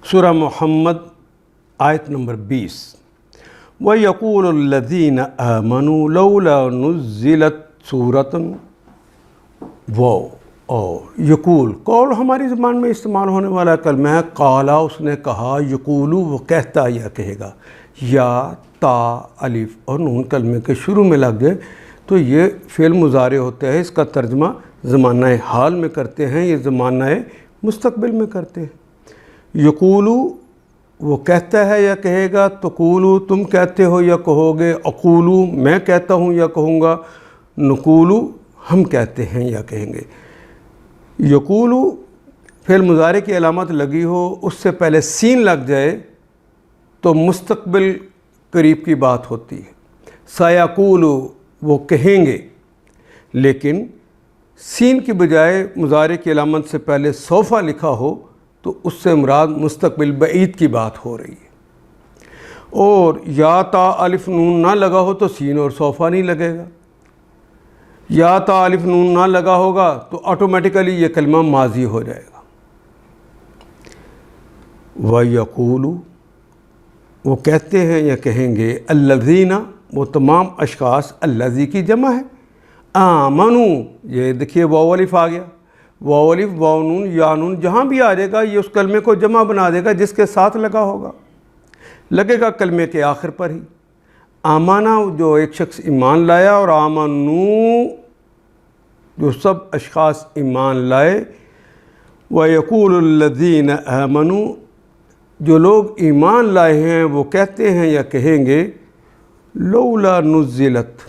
سورہ محمد آیت نمبر 20۔ وَيَقُولُ الَّذِينَ آمَنُوا لَوْلَا نُزِّلَتْ سُورَةٌ، اور یقول، قول ہماری زبان میں استعمال ہونے والا کلمہ ہے۔ قالا، اس نے کہا، یقولو وہ کہتا یا کہے گا، یا تا الف اور نون کلمے کے شروع میں لگ جائے تو یہ فعل مضارع ہوتا ہے۔ اس کا ترجمہ زمانہ حال میں کرتے ہیں، یہ زمانہ مستقبل میں کرتے ہیں۔ یقولو وہ کہتا ہے یا کہے گا، تقولو تم کہتے ہو یا کہو گے، اقولو میں کہتا ہوں یا کہوں گا، نقولو ہم کہتے ہیں یا کہیں گے۔ یقولو فعل مضارع کی علامت لگی ہو، اس سے پہلے سین لگ جائے تو مستقبل قریب کی بات ہوتی ہے۔ سیقولو وہ کہیں گے، لیکن سین کی بجائے مضارع کی علامت سے پہلے سوفا لکھا ہو تو اس سے مراد مستقبل بعید کی بات ہو رہی ہے۔ اور یا تا الف نون نہ لگا ہو تو سین اور سوفا نہیں لگے گا۔ یا تا الف نون نہ لگا ہوگا تو آٹومیٹیکلی یہ کلمہ ماضی ہو جائے گا۔ وَيَقُولُ وہ کہتے ہیں یا کہیں گے، الَّذِينَ وہ تمام اشخاص، الَّذِي کی جمع ہے، آمنوا یہ دیکھیے واو الف آ گیا، واو الف واو نون یا نون جہاں بھی آ جائے گا یہ اس کلمے کو جمع بنا دے گا جس کے ساتھ لگا ہوگا، لگے گا کلمے کے آخر پر ہی۔ آمانہ جو ایک شخص ایمان لایا، اور آمنو جو سب اشخاص ایمان لائے۔ وَيَقُولُ الَّذِينَ آمَنُوا جو لوگ ایمان لائے ہیں وہ کہتے ہیں یا کہیں گے، لولا نزلت،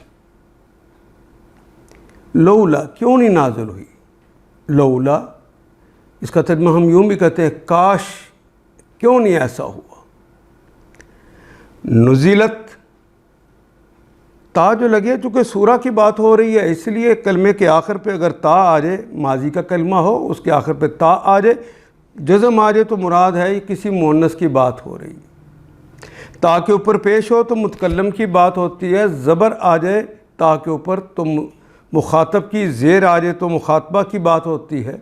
لولا کیوں نہیں نازل ہوئی، لولا اس کا ترجمہ ہم یوں بھی کہتے ہیں کاش کیوں نہیں ایسا ہوا۔ نزلت تا جو لگے، چونکہ سورہ کی بات ہو رہی ہے اس لیے کلمے کے آخر پہ اگر تا آ جائے، ماضی کا کلمہ ہو اس کے آخر پہ تا آ جائے، جزم آ جائے تو مراد ہے یہ کسی مؤنث کی بات ہو رہی ہے۔ تا کے اوپر پیش ہو تو متکلم کی بات ہوتی ہے، زبر آ جائے تا کے اوپر تو مخاطب کی، زیر آ جائے تو مخاطبہ کی بات ہوتی ہے،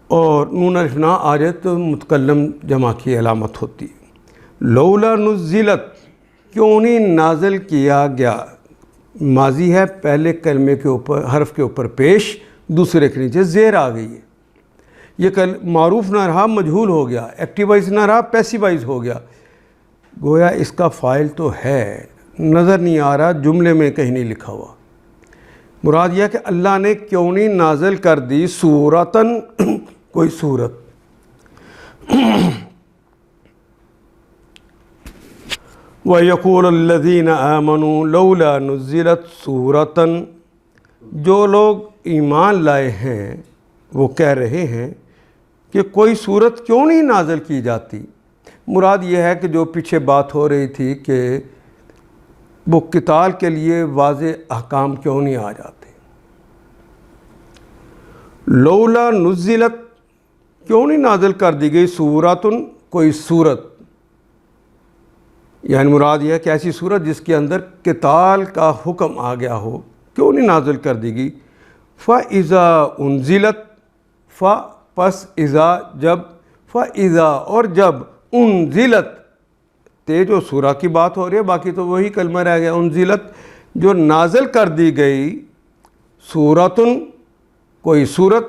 اور نون الف نہ آ جائے تو متکلم جمع کی علامت ہوتی ہے۔ لولا نزلت کیوں نہیں نازل کیا گیا، ماضی ہے، پہلے کلمے کے اوپر حرف کے اوپر پیش، دوسرے کے نیچے زیر آ گئی ہے۔ یہ معروف نہ رہا مجہول ہو گیا، ایکٹیوائز نہ رہا پیسیوائز ہو گیا، گویا اس کا فاعل تو ہے نظر نہیں آ رہا، جملے میں کہیں نہیں لکھا ہوا۔ مراد یہ ہے کہ اللہ نے کیوں نہیں نازل کر دی سورتن کوئی صورت۔ وَيَقُولُ الَّذِينَ آمَنُوا لَوْلَا نُزِّلَتْ سُورَةً جو لوگ ایمان لائے ہیں وہ کہہ رہے ہیں کہ کوئی صورت کیوں نہیں نازل کی جاتی۔ مراد یہ ہے کہ جو پیچھے بات ہو رہی تھی کہ وہ قتال کے لیے واضح احکام کیوں نہیں آ جاتے۔ لولا نزلت کیوں نہیں نازل کر دی گئی سورتن کوئی صورت، یعنی مراد یہ ہے کہ ایسی صورت جس کے اندر قتال کا حکم آ گیا ہو، کیوں نہیں نازل کر دی گئی۔ فَإِذَا أُنزِلَتْ پس اذا جب، فَإِذَا اور جب، انزلت تے جو سورہ کی بات ہو رہی ہے، باقی تو وہی کلمہ رہ گیا، انزلت جو نازل کر دی گئی، سورتن کوئی صورت،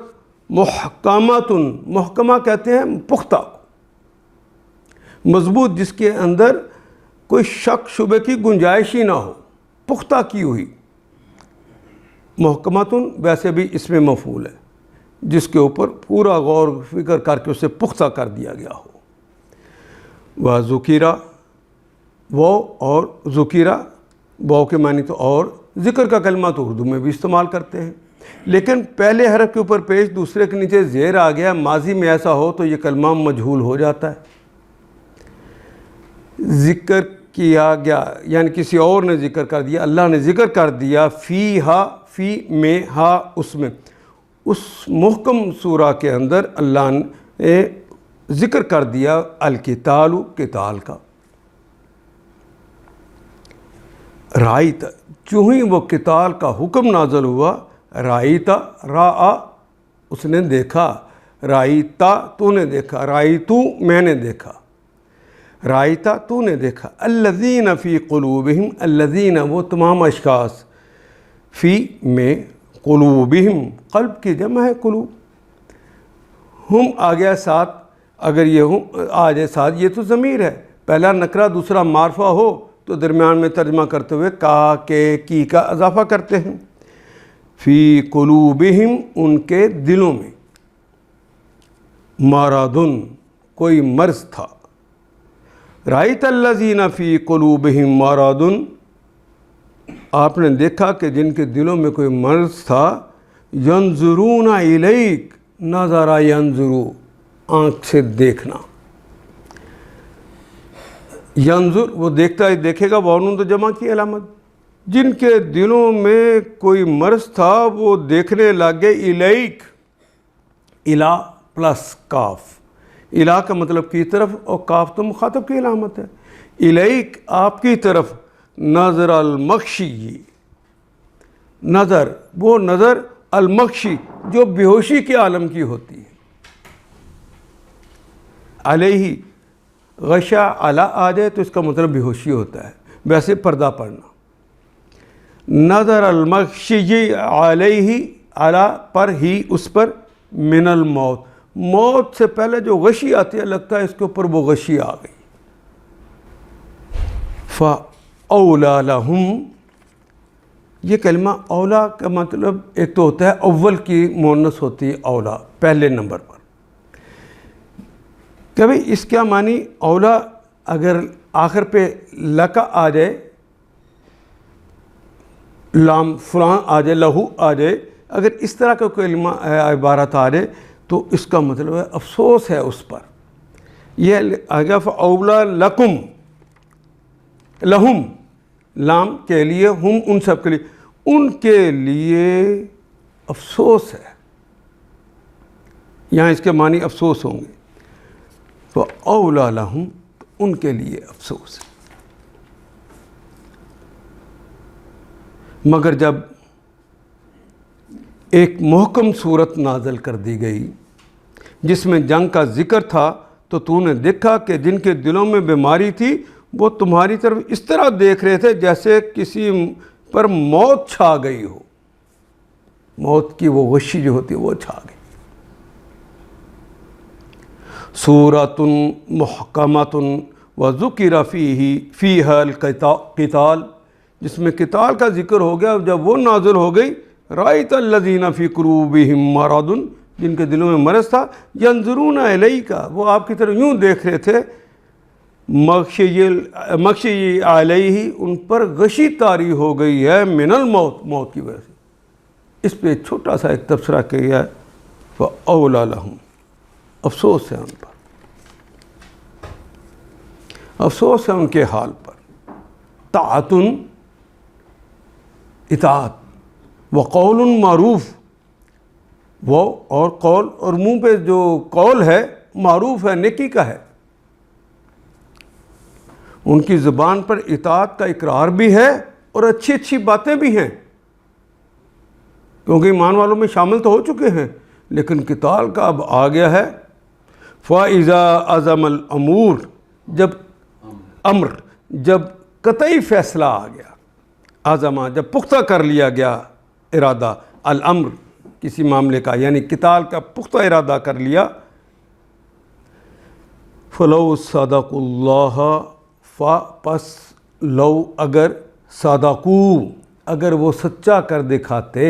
محکمتن محکمہ کہتے ہیں پختہ مضبوط، جس کے اندر کوئی شک شبے کی گنجائش ہی نہ ہو، پختہ کی ہوئی۔ محکمتن ویسے بھی اس میں مفعول ہے، جس کے اوپر پورا غور فکر کر کے اسے پختہ کر دیا گیا ہو۔ وَذُكِرَ وہ اور ذکیرہ، وہ کے معنی تو اور، ذکر کا کلمہ تو اردو میں بھی استعمال کرتے ہیں، لیکن پہلے حرف کے اوپر پیش دوسرے کے نیچے زیر آ گیا، ماضی میں ایسا ہو تو یہ کلمہ مجہول ہو جاتا ہے۔ ذکر کیا گیا یعنی کسی اور نے ذکر کر دیا، اللہ نے ذکر کر دیا، فی ہا فی میں ہا اس میں، اس محکم سورہ کے اندر اللہ نے ذکر کر دیا القتال قتال کا۔ رائت چوں ہی وہ قتال کا حکم نازل ہوا، رائت را اس نے دیکھا، رائتا تو نے دیکھا، رائتو میں نے دیکھا، رائتا تو نے دیکھا، الذین فی قلوبہم، الذین وہ تمام اشخاص، فی میں، قلوبہم قلب کی جمع ہے قلوب، ہم آ گیا ساتھ، اگر یہ ہم آ جائے ساتھ یہ تو ضمیر ہے، پہلا نکرہ دوسرا معرفہ ہو تو درمیان میں ترجمہ کرتے ہوئے کا کے کی کا اضافہ کرتے ہیں۔ فی قلوبہم ان کے دلوں میں، مرضن کوئی مرض تھا، رأیت الذین فی قلوبہم مرضن آپ نے دیکھا کہ جن کے دلوں میں کوئی مرض تھا، ینظرون الیک، نظر ینظرو آنکھ سے دیکھنا، ینظر وہ دیکھتا ہے دیکھے گا، واؤن تو جمع کی علامت، جن کے دلوں میں کوئی مرض تھا وہ دیکھنے لگ گئے، الیک، الا پلس کاف، الا کا مطلب کی طرف اور کاف تو مخاطب کی علامت ہے، الیک آپ کی طرف، نظر المغشی، نظر وہ نظر المغشی جو بے ہوشی کے عالم کی ہوتی ہے، علیہ غشا علا آ جائے تو اس کا مطلب بے ہوشی ہوتا ہے، ویسے پردہ پڑھنا، نظر المغشی علیہ علا پر ہی اس پر، من الموت موت سے پہلے جو غشی آتی ہے لگتا ہے اس کے اوپر وہ غشی آ گئی، فَأَوْلَى لَهُمْ یہ کلمہ اولا کا مطلب ایک تو ہوتا ہے اول کی مؤنث ہوتی ہے اولا پہلے نمبر پر، کہ بھئی اس کیا معنی، اولا اگر آخر پہ لکا آ جائے، لام فلان آ جائے، لہو آ جائے، اگر اس طرح کا کلمہ عبارت آ جائے تو اس کا مطلب ہے افسوس ہے اس پر، یہ آگیا فَأَوْلَى لَكُمْ، لہم لام کے لیے، ہم ان سب کے لیے، ان کے لیے افسوس ہے، یہاں اس کے معنی افسوس ہوں گے، تو اولا لہم ان کے لیے افسوس ہے۔ مگر جب ایک محکم صورت نازل کر دی گئی جس میں جنگ کا ذکر تھا تو نے دیکھا کہ جن کے دلوں میں بیماری تھی وہ تمہاری طرف اس طرح دیکھ رہے تھے جیسے کسی پر موت چھا گئی ہو، موت کی وہ غشی جو ہوتی ہے وہ چھا گئی۔ سورۃ محکمۃ وذکر فیہا القتال جس میں قتال کا ذکر ہو گیا، جب وہ نازل ہو گئی، رأیت الذین فی قلوبہم مرض جن کے دلوں میں مرض تھا، ینظرون الیک وہ آپ کی طرف یوں دیکھ رہے تھے، مغشی علیہ ان پر غشی طاری ہو گئی ہے، من الموت موت کی وجہ سے۔ اس پہ چھوٹا سا ایک تبصرہ کیا ہے، فَأَوْلَى لَهُمْ افسوس ہے ان پر، افسوس ہے ان کے حال پر، طاعتن اطاعت، وقول معروف وہ اور قول اور منہ پہ جو قول ہے معروف ہے، نیکی کا ہے، ان کی زبان پر اطاعت کا اقرار بھی ہے اور اچھی اچھی باتیں بھی ہیں، کیونکہ ایمان والوں میں شامل تو ہو چکے ہیں، لیکن قتال کا اب آ گیا ہے۔ فَإِذَا عَزَمَ الْأَمُورُ جب قطعی فیصلہ آ گیا، عزمہ جب پختہ کر لیا گیا ارادہ، الامر کسی معاملے کا یعنی قتال کا پختہ ارادہ کر لیا، فَلَوْ صَدَقُوا اللَّهَ پس لو اگر صدقوا اگر وہ سچا کر دکھاتے،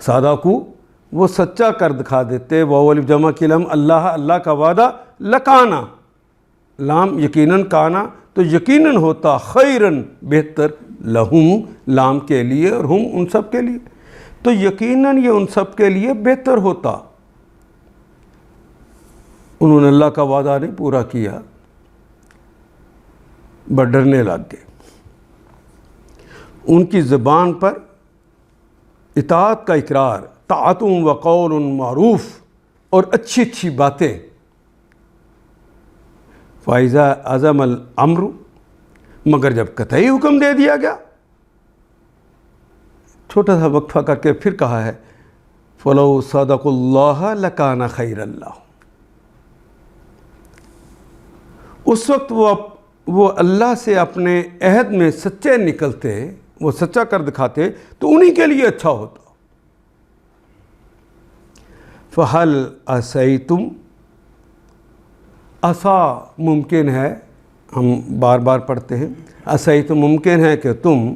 صدقوا وہ سچا کر دکھا دیتے، واو الف جمع کی لام، اللہ کا وعدہ، لکانا لام یقیناً، کانا تو یقیناً ہوتا، خیراً بہتر، لہم لام کے لیے اور ہم ان سب کے لیے، تو یقیناً یہ ان سب کے لیے بہتر ہوتا۔ انہوں نے اللہ کا وعدہ نہیں پورا کیا، بس ڈرنے لگ گئے، ان کی زبان پر اطاعت کا اقرار، طاعت و قول معروف اور اچھی اچھی باتیں، فَإِذَا عَزَمَ الْأَمْرُ مگر جب قطعی حکم دے دیا گیا، چھوٹا سا وقفہ کر کے پھر کہا ہے، فلو صدقوا اللہ لکان خیر اللہ. اس وقت وہ اللہ سے اپنے عہد میں سچے نکلتے، وہ سچا کر دکھاتے تو انہی کے لیے اچھا ہوتا. فہل عصیتم، عصا ممکن ہے، ہم بار بار پڑھتے ہیں، عصیتم ممکن ہے کہ تم،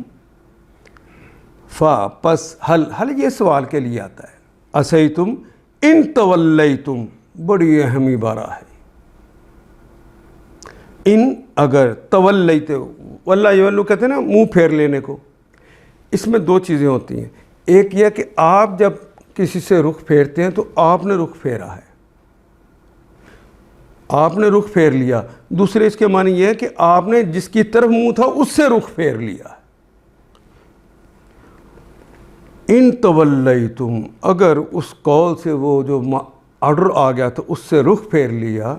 پس حل یہ سوال کے لیے آتا ہے. عصیتم ان تولیتم، بڑی اہم عبارہ ہے. ان اگر تولیتے، واللہ یولو کہتے ہیں نا منہ پھیر لینے کو. اس میں دو چیزیں ہوتی ہیں. ایک یہ کہ آپ جب کسی سے رخ پھیرتے ہیں تو آپ نے رخ پھیرا ہے، آپ نے رخ پھیر لیا. دوسرے اس کے معنی یہ ہے کہ آپ نے جس کی طرف منہ تھا اس سے رخ پھیر لیا. ان تولیتم، اگر اس قول سے وہ جو آرڈر آ گیا تو اس سے رخ پھیر لیا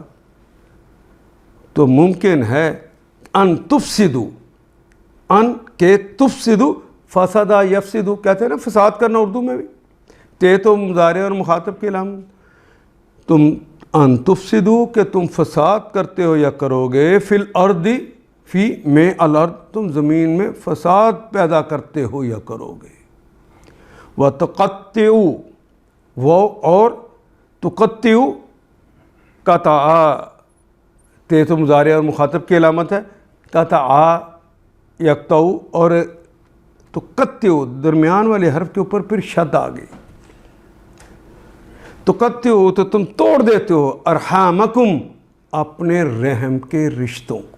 تو ممکن ہے ان تفسدو، ان کے تفسدو، فسدا یفسدو کہتے ہیں نا فساد کرنا اردو میں بھی. تو مضارع اور مخاطب کے علامت. تم ان تفسدو کہ تم فساد کرتے ہو یا کرو گے، فی الارض، فی میں الارض، تم زمین میں فساد پیدا کرتے ہو یا کرو گے. وتقطعوا، وہ اور تقطعوا قطع، تو مضارع اور مخاطب کی علامت ہے. قطع یقطع، اور تقطعوا درمیان والے حرف کے اوپر پھر شد آ گئی. تقطعوا تو تم توڑ دیتے ہو، ارحامکم اپنے رحم کے رشتوں کو.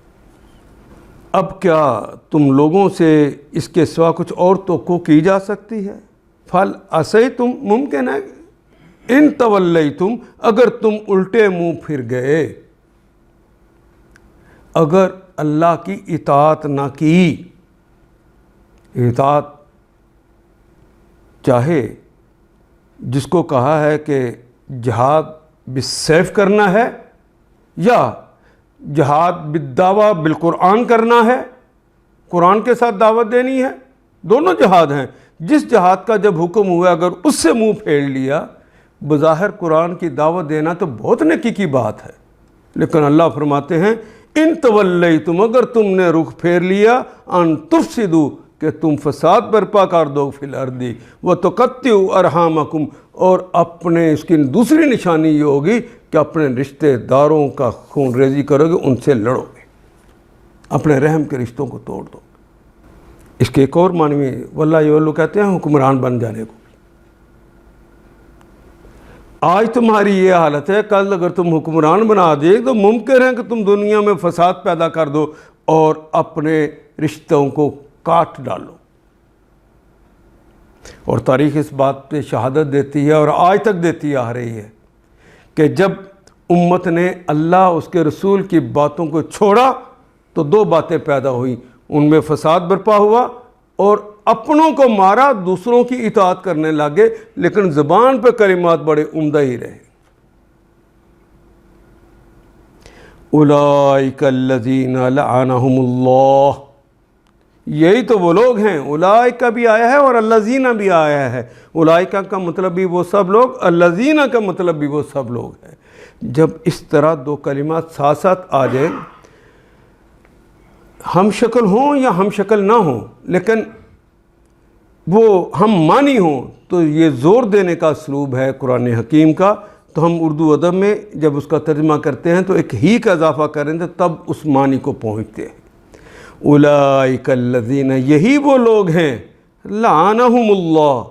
اب کیا تم لوگوں سے اس کے سوا کچھ اور توقع کی جا سکتی ہے؟ فل عصیتم ممکن ہے ان تولیتم، اگر تم الٹے منہ پھر گئے، اگر اللہ کی اطاعت نہ کی. اطاعت چاہے جس کو کہا ہے کہ جہاد بالسیف کرنا ہے یا جہاد بالدعویٰ بالقرآن کرنا ہے، قرآن کے ساتھ دعوت دینی ہے، دونوں جہاد ہیں. جس جہاد کا جب حکم ہوا اگر اس سے منہ پھیر لیا، بظاہر قرآن کی دعوت دینا تو بہت نیکی کی بات ہے، لیکن اللہ فرماتے ہیں ان تولیتم، اگر تم نے رخ پھیر لیا، ان تفسدو کہ تم فساد برپا کر دو فی الارض، وتقطعوا ارحامکم، اور اپنے اس کی دوسری نشانی یہ ہوگی کہ اپنے رشتہ داروں کا خون ریزی کرو گے، ان سے لڑو گے، اپنے رحم کے رشتوں کو توڑ دو. اس کے ایک اور معنی واللہ یولو کہتے ہیں حکمران بن جانے کو. آج تمہاری یہ حالت ہے، کل اگر تم حکمران بنا دے تو ممکن ہے کہ تم دنیا میں فساد پیدا کر دو اور اپنے رشتوں کو کاٹ ڈالو. اور تاریخ اس بات پہ شہادت دیتی ہے اور آج تک دیتی آ رہی ہے کہ جب امت نے اللہ اس کے رسول کی باتوں کو چھوڑا تو دو باتیں پیدا ہوئیں، ان میں فساد برپا ہوا اور اپنوں کو مارا، دوسروں کی اطاعت کرنے لگے، لیکن زبان پہ کلمات بڑے عمدہ ہی رہے. اولئک الذین لعنہم اللہ، یہی تو وہ لوگ ہیں. اولئک بھی آیا ہے اور الذین بھی آیا ہے. اولئک کا مطلب بھی وہ سب لوگ، الذین کا مطلب بھی وہ سب لوگ ہیں. جب اس طرح دو کلمات ساتھ ساتھ آ جائیں، ہم شکل ہوں یا ہم شکل نہ ہوں، لیکن وہ ہم معنی ہوں، تو یہ زور دینے کا اسلوب ہے قرآن حکیم کا. تو ہم اردو ادب میں جب اس کا ترجمہ کرتے ہیں تو ایک ہی کا اضافہ کریں تو تب اس معنی کو پہنچتے ہیں. اولئک الذین، یہی وہ لوگ ہیں، لعنہم اللہ،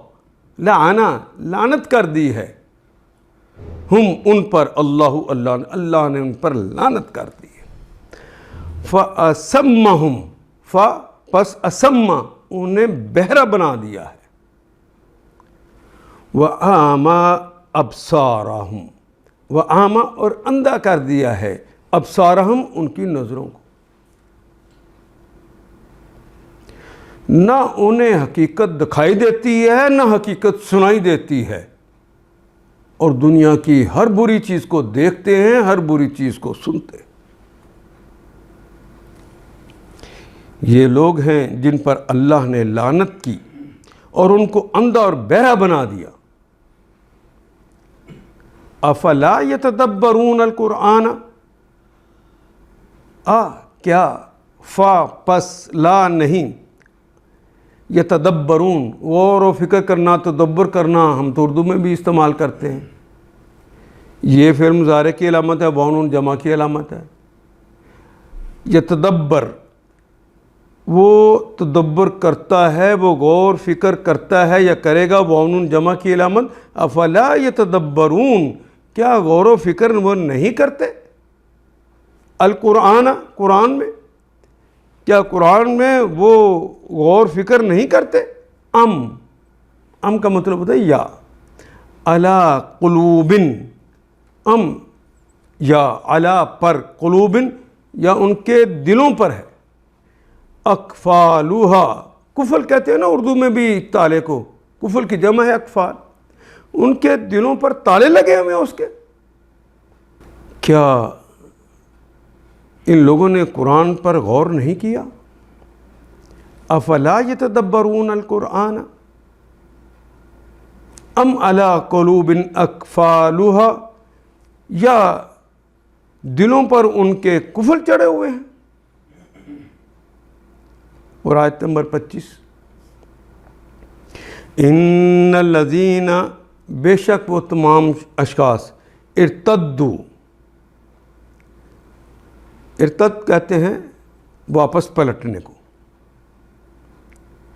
لعنت کر دی ہے، ہم ان پر، اللہ نے ان پر لعنت کر دی ہے. فَأَسَمَّهُمْ، پس اسما انہیں بہرا بنا دیا ہے. وَأَعْمَى أَبْصَارَهُمْ، وَأَعْمَى اور اندھا کر دیا ہے، أَبْصَارَهُمْ ان کی نظروں کو. نہ انہیں حقیقت دکھائی دیتی ہے نہ حقیقت سنائی دیتی ہے، اور دنیا کی ہر بری چیز کو دیکھتے ہیں، ہر بری چیز کو سنتے ہیں. یہ لوگ ہیں جن پر اللہ نے لعنت کی اور ان کو اندھا اور بہرا بنا دیا. افلا یتدبرون القرآن، کیا فا پس لا نہیں، یتدبرون غور و فکر کرنا، تدبر کرنا ہم تو اردو میں بھی استعمال کرتے ہیں. یہ فعل مضارع کی علامت ہے، واو جمع کی علامت ہے. یتدبر وہ تدبر کرتا ہے، وہ غور فکر کرتا ہے یا کرے گا، واو جمع کی علامت. افلا یتدبرون، کیا غور و فکر وہ نہیں کرتے؟ القرآن، قرآن میں، کیا قرآن میں وہ غور فکر نہیں کرتے؟ ام کا مطلب ہوتا ہے یا، علی قلوبن، یا علی پر، قلوبن یا ان کے دلوں پر ہے. اقفالوہا، کفل کہتے ہیں نا اردو میں بھی تالے کو، کفل کی جمع ہے اقفال. ان کے دلوں پر تالے لگے ہوئے ہیں اس کے. کیا ان لوگوں نے قرآن پر غور نہیں کیا؟ افلا یتدبرون القرآن ام علی قلوب اقفالوہا، یا دلوں پر ان کے کفل چڑھے ہوئے ہیں. اور آیت نمبر 25، ان الذین، بے شک وہ تمام اشخاص، ارتدو، ارتد کہتے ہیں واپس پلٹنے کو.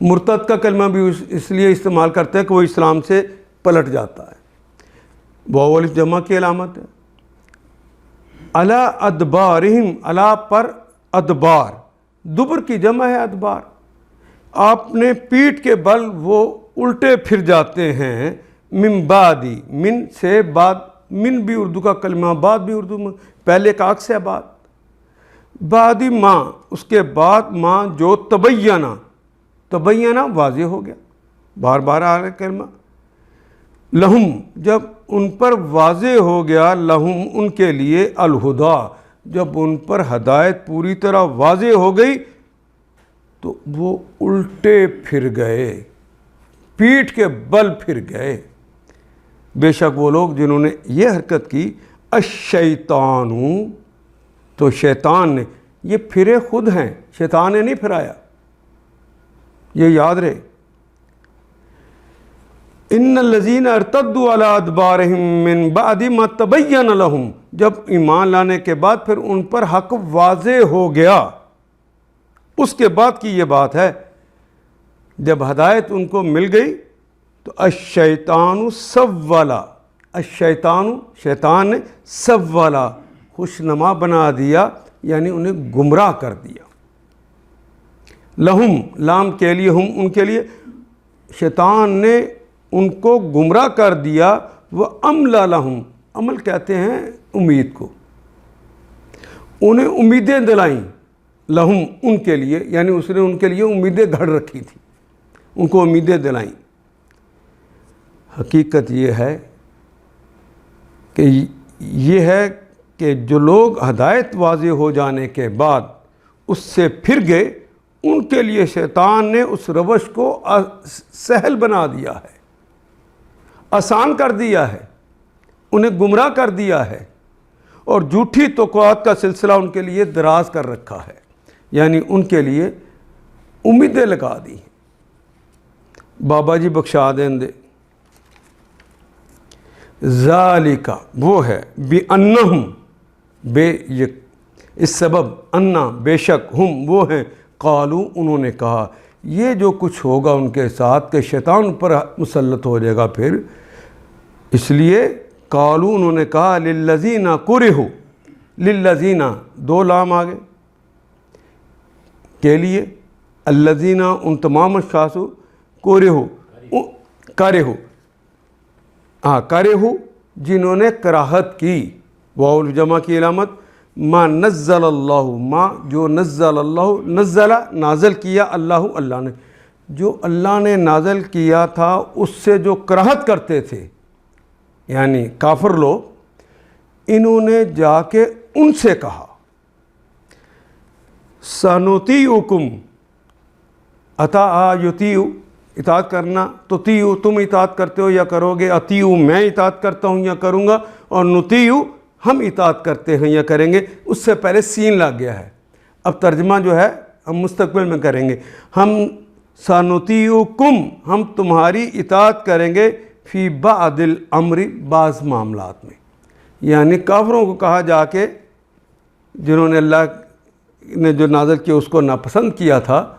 مرتد کا کلمہ بھی اس لیے استعمال کرتے ہیں کہ وہ اسلام سے پلٹ جاتا ہے. واو الف جمع کی علامت ہے. علی ادبارہم، علی پر، ادبار دبر کی جمع ہے ادبار. آپ نے پیٹھ کے بل وہ الٹے پھر جاتے ہیں. من بعدی، من سے بعد، من بھی اردو کا کلمہ، بعد بھی اردو میں، پہلے کا عکس ہے بعد. بعدی ماں، اس کے بعد ماں جو تبینہ، تبینہ واضح ہو گیا، بار بار آ رہا کلمہ. لہم، جب ان پر واضح ہو گیا، لہم ان کے لیے، الہدا، جب ان پر ہدایت پوری طرح واضح ہو گئی تو وہ الٹے پھر گئے، پیٹھ کے بل پھر گئے. بے شک وہ لوگ جنہوں نے یہ حرکت کی، الشیطان، تو شیطان نے، یہ پھرے خود ہیں، شیطان نے نہیں پھرایا، یہ یاد رہے. ان الذین ارتدوا علی ادبارہم من بعد ما تبین لہم، جب ایمان لانے کے بعد پھر ان پر حق واضح ہو گیا. اس کے بعد کی یہ بات ہے، جب ہدایت ان کو مل گئی تو الشیطان سولا، الشیطان، شیطان نے، سولا، خوشنما بنا دیا، یعنی انہیں گمراہ کر دیا. لہم، لام کے لیے، ہم ان کے لیے، شیطان نے ان کو گمراہ کر دیا. وہ املا لہم، عمل کہتے ہیں امید کو، انہیں امیدیں دلائیں. لہم ان کے لیے، یعنی اس نے ان کے لیے امیدیں گھڑ رکھی تھی، ان کو امیدیں دلائیں. حقیقت یہ ہے کہ جو لوگ ہدایت واضح ہو جانے کے بعد اس سے پھر گئے، ان کے لیے شیطان نے اس روش کو سہل بنا دیا ہے، آسان کر دیا ہے، انہیں گمراہ کر دیا ہے، اور جھوٹی توقعات کا سلسلہ ان کے لیے دراز کر رکھا ہے، یعنی ان کے لیے امیدیں لگا دی. بابا جی بخشا دیں دے. ذالک، وہ ہے، بِأَنَّهُمْ، بے یک، اس سبب، انا، بے شک، ہم وہ ہیں، قالو، انہوں نے کہا. یہ جو کچھ ہوگا ان کے ساتھ کہ شیطان پر مسلط ہو جائے گا پھر، اس لیے قالو، انہوں نے کہا، للذین کرہوا، للذین، دو لام آگے کے لیے، الذین، ان تمام اشخاص، کرہوا، کرہوا، جنہوں نے کراہت کی، واو جمع کی علامت. ما نزل اللہ، ما جو نزل اللہ، نزل نازل کیا، اللہ اللہ نے، جو اللہ نے نازل کیا تھا اس سے جو کراہت کرتے تھے، یعنی کافر لوگ، انہوں نے جا کے ان سے کہا، سنطیعکم، عطا یطیع، اطاعت کرنا تو تیو تم اطاعت کرتے ہو یا کرو گے، اطیعو میں اطاعت کرتا ہوں یا کروں گا، اور نطیعو ہم اطاعت کرتے ہیں یا کریں گے، اس سے پہلے سین لگ گیا ہے۔ اب ترجمہ جو ہے ہم مستقبل میں کریں گے، ہم سنطیعکم ہم تمہاری اطاعت کریں گے، فی بعض الامر بعض معاملات میں، یعنی کافروں کو کہا جا کے جنہوں نے اللہ نے جو نازل کیا اس کو ناپسند کیا تھا،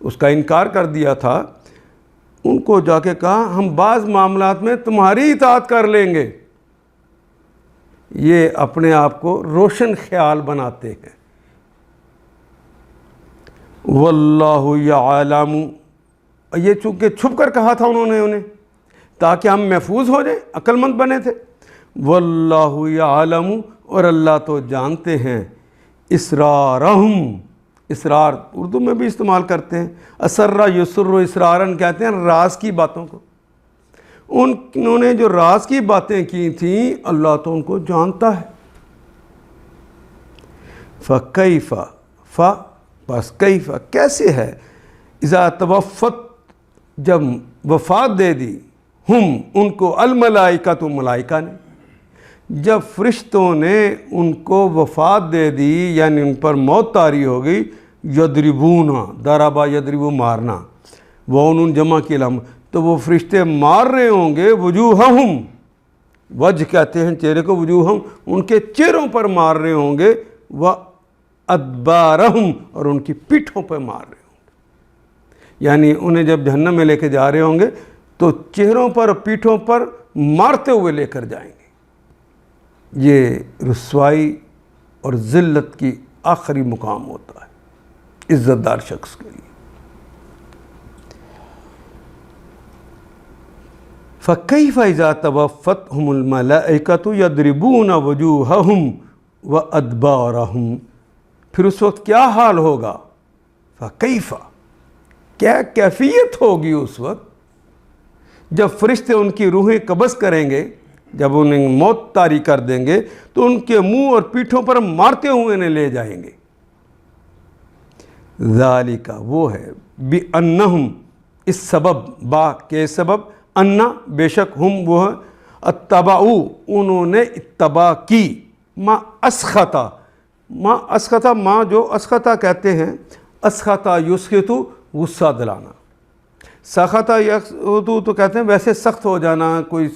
اس کا انکار کر دیا تھا، ان کو جا کے کہا ہم بعض معاملات میں تمہاری اطاعت کر لیں گے۔ یہ اپنے آپ کو روشن خیال بناتے ہیں۔ واللہ یعلم، یہ چونکہ چھپ کر کہا تھا انہیں تاکہ ہم محفوظ ہو جائیں، عقل مند بنے تھے۔ واللہ یعلم، اور اللہ تو جانتے ہیں، اسرارہم، اسرار اردو میں بھی استعمال کرتے ہیں، اسرہ یسر اسرارن کہتے ہیں راز کی باتوں کو۔ انہوں نے جو راز کی باتیں کی تھیں اللہ تو ان کو جانتا ہے۔ فَكَيْفَ بس کیف کیسے ہے، اذا توفت جب وفات دے دی، ہم ان کو الملائکہ تو ملائکہ نے، جب فرشتوں نے ان کو وفات دے دی یعنی ان پر موت طاری ہو گئی، یضربون ضربا یضربو مارنا، وہ جمع کی لم، تو وہ فرشتے مار رہے ہوں گے وجوہہم، وجہ کہتے ہیں چہرے کو، وجوہہم ان کے چہروں پر مار رہے ہوں گے، وادبارہم اور ان کی پیٹھوں پر مار رہے ہوں گے، یعنی انہیں جب جہنم میں لے کے جا رہے ہوں گے تو چہروں پر اور پیٹھوں پر مارتے ہوئے لے کر جائیں گے۔ یہ رسوائی اور ذلت کی آخری مقام ہوتا ہے عزت دار شخص کے لیے۔ فَكَيْفَ إِذَا تَوَفَّتْهُمُ الْمَلَائِكَةُ يَضْرِبُونَ وُجُوهَهُمْ وَأَدْبَارَهُمْ، پھر اس وقت کیا حال ہوگا، فَكَيْفَ کیا کیفیت ہوگی اس وقت جب فرشتے ان کی روحیں قبض کریں گے، جب انہیں موت طاری کر دیں گے تو ان کے منہ اور پیٹھوں پر مارتے ہوئے انہیں لے جائیں گے۔ ذالک وہ ہے، بِأَنَّهُمْ اس سبب، با کے سبب، انا بے شک ہم وہ اتبعو انہوں نے اتباع کی، ما اسخطا، ما اسخطا، ما جو اسخطا کہتے ہیں، اسخطا یسخطو غصہ دلانا، سخطا یسخطو تو کہتے ہیں ویسے سخت ہو جانا، کوئی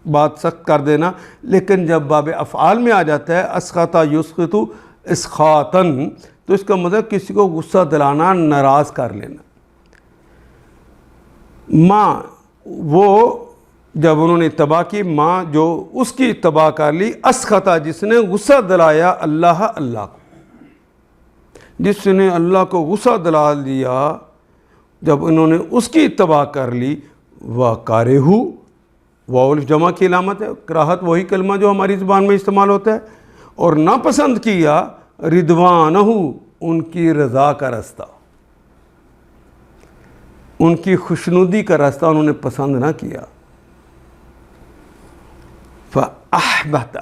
بات سخت کر دینا، لیکن جب باب افعال میں آ جاتا ہے اسخطا یسخطو اسخاطن تو اس کا مطلب کسی کو غصہ دلانا، ناراض کر لینا۔ ماں وہ جب انہوں نے اتباع کی، ماں جو اس کی اتباع کر لی، اسخطا جس نے غصہ دلایا اللہ کو، جس نے اللہ کو غصہ دلا دیا، جب انہوں نے اس کی اتباع کر لی، وَكَرِهُ واو الف جمع کی علامت ہے، کراہت وہی کلمہ جو ہماری زبان میں استعمال ہوتا ہے، اور ناپسند کیا، رضوانہ ان کی رضا کا راستہ، ان کی خوشنودی کا راستہ انہوں نے پسند نہ کیا۔ فَأَحْبَتَ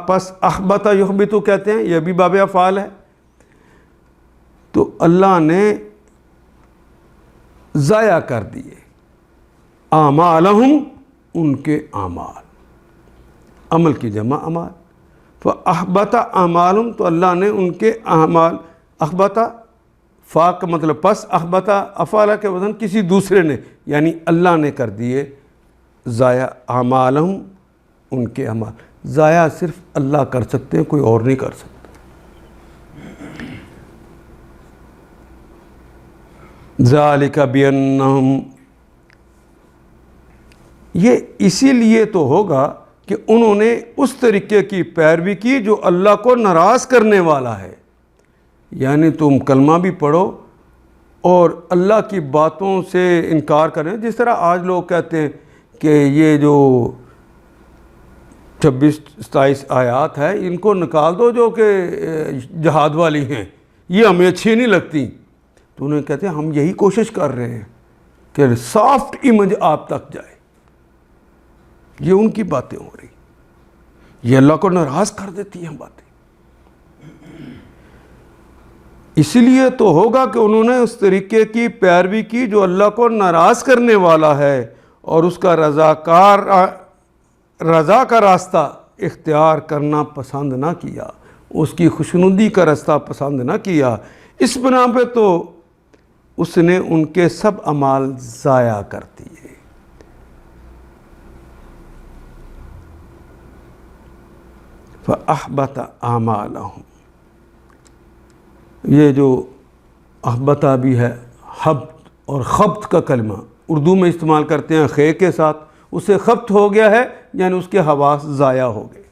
پس احبت یحبط کہتے ہیں، یہ بھی باب افعال ہے، تو اللہ نے ضائع کر دیے اعمالہم ان کے اعمال، عمل کی جمع اعمال، فاحبط اعمالہم تو اللہ نے ان کے اعمال، احبط فا کا مطلب پس، احبط افعال کے وزن کسی دوسرے نے، یعنی اللہ نے کر دیے ضائع اعمالہم ان کے اعمال، ضائع صرف اللہ کر سکتے ہیں، کوئی اور نہیں کر سکتا۔ ذالک بانہم، یہ اسی لیے تو ہوگا کہ انہوں نے اس طریقے کی پیروی کی جو اللہ کو ناراض کرنے والا ہے، یعنی تم کلمہ بھی پڑھو اور اللہ کی باتوں سے انکار کریں، جس طرح آج لوگ کہتے ہیں کہ یہ جو 26-27 آیات ہے ان کو نکال دو جو کہ جہاد والی ہیں، یہ ہمیں اچھی نہیں لگتی، تو انہیں کہتے ہیں ہم یہی کوشش کر رہے ہیں کہ سافٹ امیج آپ تک جائے، یہ ان کی باتیں ہو رہی، یہ اللہ کو ناراض کر دیتی ہیں باتیں۔ اس لیے تو ہوگا کہ انہوں نے اس طریقے کی پیروی کی جو اللہ کو ناراض کرنے والا ہے، اور اس کا رضا کا راستہ اختیار کرنا پسند نہ کیا، اس کی خوشنودی کا راستہ پسند نہ کیا۔ اس بنا پہ تو اس نے ان کے سب اعمال ضائع کر دیے۔ فَأَحْبَطَ أَعْمَالَهُمْ، یہ جو احبطہ بھی ہے حبط اور خبط کا کلمہ اردو میں استعمال کرتے ہیں خے کے ساتھ، اسے خبط ہو گیا ہے یعنی اس کے حواس ضائع ہو گئے۔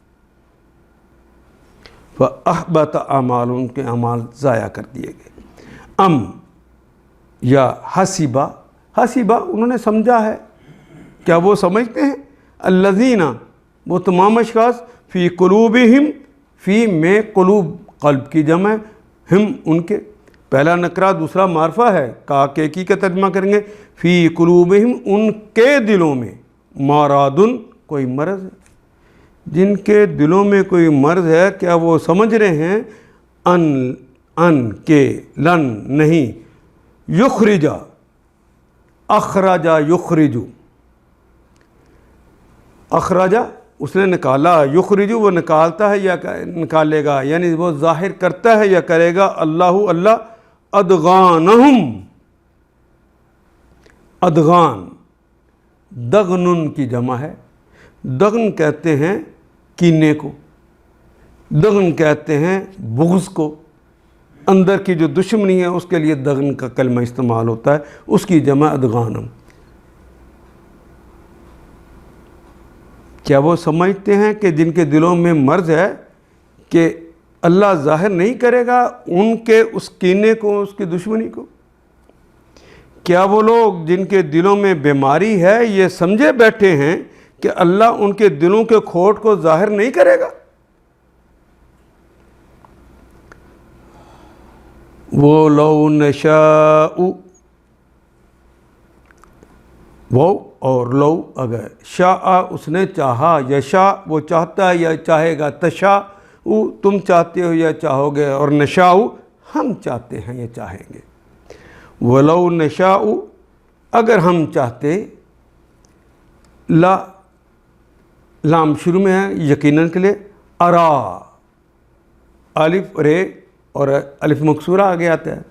فَأَحْبَطَ أَعْمَالُهُمْ، ان کے اعمال ضائع کر دیے گئے۔ یا حسبہ انہوں نے سمجھا ہے، کیا وہ سمجھتے ہیں؟ الذین، وہ تمام اشخاص، فی قلوبہم، فی میں قلوب قلب کی جمع ہے، ہم ان کے، پہلا نکرہ دوسرا معرفہ ہے، کی کا ترجمہ کریں گے فی قلوبہم، ان کے دلوں میں، مرض، کوئی مرض ہے، جن کے دلوں میں کوئی مرض ہے، کیا وہ سمجھ رہے ہیں ان کے لن نہیں، یخرجا، اخرجا یخرجو، اخرجا اس نے نکالا، یخرجو وہ نکالتا ہے یا نکالے گا، یعنی وہ ظاہر کرتا ہے یا کرے گا، اللہ ادغانہم، ادغان دغن کی جمع ہے، دغن کہتے ہیں کینے کو، دغن کہتے ہیں بغض کو، اندر کی جو دشمنی ہے اس کے لیے دغن کا کلمہ استعمال ہوتا ہے، اس کی جمع ادغانم۔ کیا وہ سمجھتے ہیں کہ جن کے دلوں میں مرض ہے کہ اللہ ظاہر نہیں کرے گا ان کے اس کینے کو، اس کی دشمنی کو؟ کیا وہ لوگ جن کے دلوں میں بیماری ہے یہ سمجھے بیٹھے ہیں کہ اللہ ان کے دلوں کے کھوٹ کو ظاہر نہیں کرے گا؟ وہ لو نشاء، وہ اور لو اگر، شاء اس نے چاہا، یشاء وہ چاہتا ہے یا چاہے گا، تشاء تم چاہتے ہو یا چاہو گے، اور نشاء ہم چاہتے ہیں یا چاہیں گے۔ ولو نشاء اگر ہم چاہتے، لا لام شروع میں ہے یقیناً کے لیے، ارا الف رے اور الف مکسورہ آگے آتا ہے،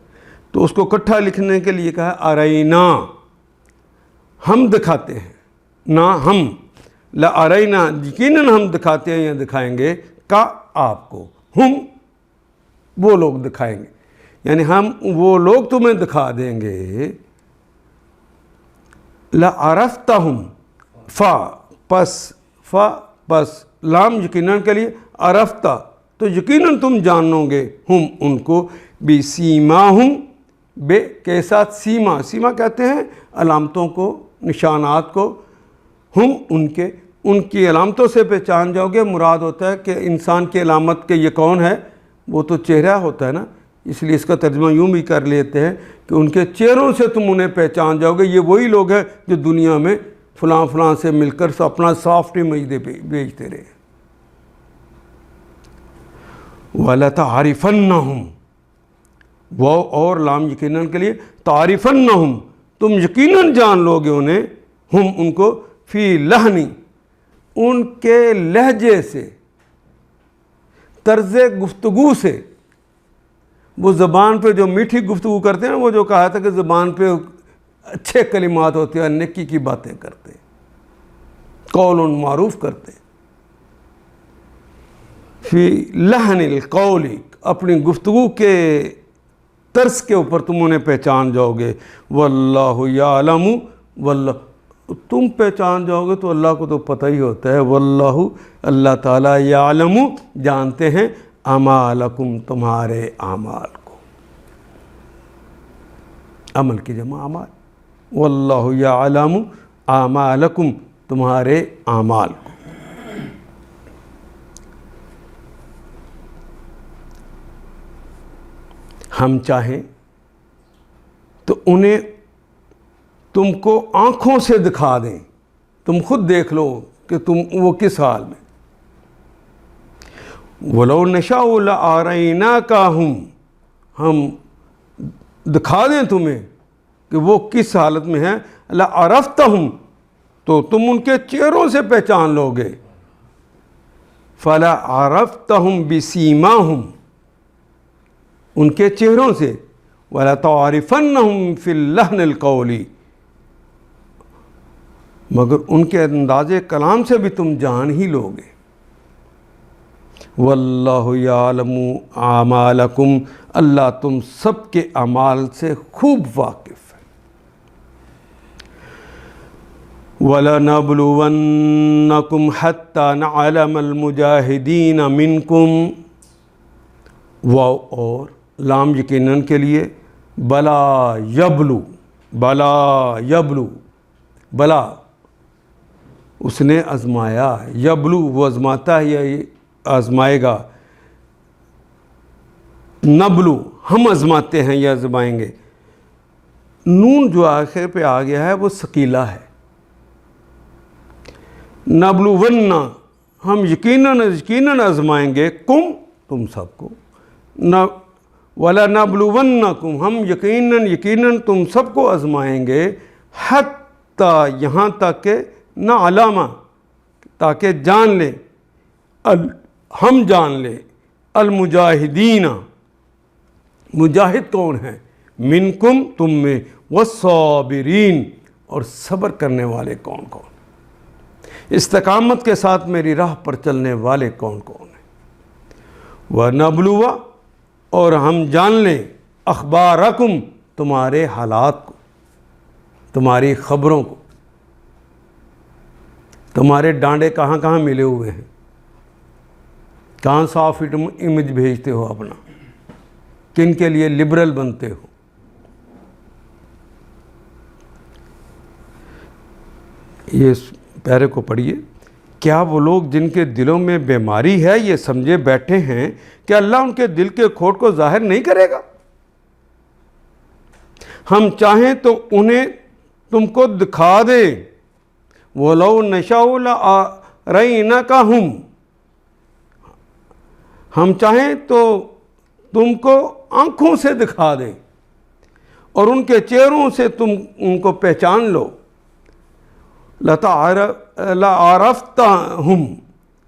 تو اس کو اکٹھا لکھنے کے لیے کہا ارینا، ہم دکھاتے ہیں، نہ ہم، لا ارینا یقیناً ہم دکھاتے ہیں یا دکھائیں گے، کا آپ کو، ہم وہ لوگ دکھائیں گے، یعنی ہم وہ لوگ تمہیں دکھا دیں گے، لعرفتہم، فا پس لام یقیناً کے لیے، عرفتہ تو یقیناً تم جانو گے، ہم ان کو، بسیماہم بے کے ساتھ سیما، سیما کہتے ہیں علامتوں کو، نشانات کو، ہم ان کی علامتوں سے پہچان جاؤ گے۔ مراد ہوتا ہے کہ انسان کی علامت کہ یہ کون ہے، وہ تو چہرہ ہوتا ہے نا، اس لیے اس کا ترجمہ یوں بھی کر لیتے ہیں کہ ان کے چہروں سے تم انہیں پہچان جاؤ گے، یہ وہی لوگ ہیں جو دنیا میں فلاں فلاں سے مل کر اپنا سافٹ امیج بیچتے رہے۔ وَلَتَعْرِفَنَّهُمْ، وہ اور لام یقیناً کے لیے، تعرفنہم تم یقیناً جان لو گے انہیں، ہم ان کو، فی لہنی ان کے لہجے سے، طرز گفتگو سے، وہ زبان پہ جو میٹھی گفتگو کرتے ہیں، وہ جو کہا تھا کہ زبان پہ اچھے کلمات ہوتے ہیں، نیکی کی باتیں کرتے، قول معروف کرتے، فی لحن القول اپنی گفتگو کے طرز کے اوپر تم انہیں پہچان جاؤ گے، واللہ یعلم، واللہ تم پہچان جاؤ گے تو اللہ کو تو پتہ ہی ہوتا ہے، واللہ اللہ تعالیٰ یعلم جانتے ہیں، اعمالکم تمہارے اعمال کو، عمل کی جمع اعمال، واللہ یعلم اعمالکم تمہارے اعمال کو۔ ہم چاہیں تو انہیں تم کو آنکھوں سے دکھا دیں، تم خود دیکھ لو کہ تم وہ کس حال میں۔ وَلَوْ نَشَاءُ لَأَرَيْنَاكَهُمْ، ہم دکھا دیں تمہیں کہ وہ کس حالت میں ہیں، لعرفتہم، تو تم ان کے چہروں سے پہچان لو گے، فلعرفتہم بسیماہم، ان کے چہروں سے، وَلَتَعْرِفَنَّهُمْ فِي اللَّحْنِ الْقَوْلِ، مگر ان کے انداز کلام سے بھی تم جان ہی لو گے۔ وَاللَّهُ يَعْلَمُ أَعْمَالَكُمْ، اللہ تم سب کے اعمال سے خوب واقف ہے۔ وَلَنَبْلُوَنَّكُمْ حَتَّى نَعْلَمَ الْمُجَاهِدِينَ مِنْكُمْ، واو اور لام یقیناً کے لیے، بلا یبلو، بلا یبلو، بلا اس نے آزمایا، یبلو وہ آزماتا ہے یا آزمائے گا، نبلو ہم آزماتے ہیں یا آزمائیں گے۔ نون جو آخر پہ آ گیا ہے وہ ثقیلہ ہے۔ نبلو ونّا ہم یقیناً آزمائیں گے، کم تم سب کو، ولا نبلونکم ہم یقیناً تم سب کو آزمائیں گے، حتیٰ یہاں تک کہ نعلم تاکہ جان لیں، ہم جان لیں، المجاہدین مجاہد کون ہیں، منکم تم میں، والصابرین اور صبر کرنے والے کون کون، استقامت کے ساتھ میری راہ پر چلنے والے کون کون ہیں۔ وَنَبْلُوَ اور ہم جان لیں، اخبارکم تمہارے حالات کو، تمہاری خبروں کو، تمہارے ڈانڈے کہاں کہاں ملے ہوئے ہیں، کہاں صاف امیج بھیجتے ہو اپنا، کن کے لیے لبرل بنتے ہو۔ یہ پیرے کو پڑھیے، کیا وہ لوگ جن کے دلوں میں بیماری ہے یہ سمجھے بیٹھے ہیں کہ اللہ ان کے دل کے کھوٹ کو ظاہر نہیں کرے گا؟ ہم چاہیں تو انہیں تم کو دکھا دے، وَلَوْ نَشَاءُ لَأَرَيْنَاكَهُمْ، ہم چاہیں تو تم کو آنکھوں سے دکھا دیں اور ان کے چہروں سے تم ان کو پہچان لو۔ لَعَرَفْتَهُمْ